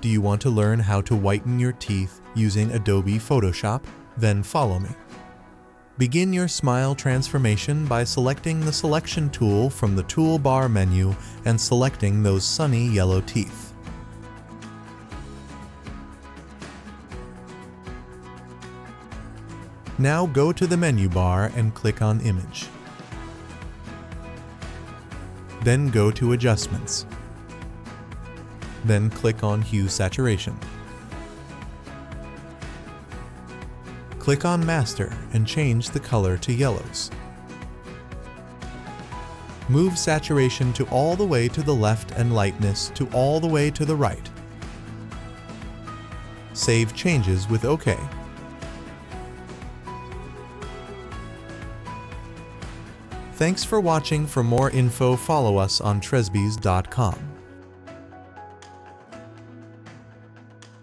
Do you want to learn how to whiten your teeth using Adobe Photoshop? Then follow me. Begin your smile transformation by selecting the selection tool from the toolbar menu and selecting those sunny yellow teeth. Now go to the menu bar and click on Image. Then go to Adjustments. Then click on Hue Saturation. Click on Master and change the color to yellows. Move saturation to all the way to the left and lightness to all the way to the right. Save changes with OK. Thanks for watching. For more info, follow us on tresbys.com.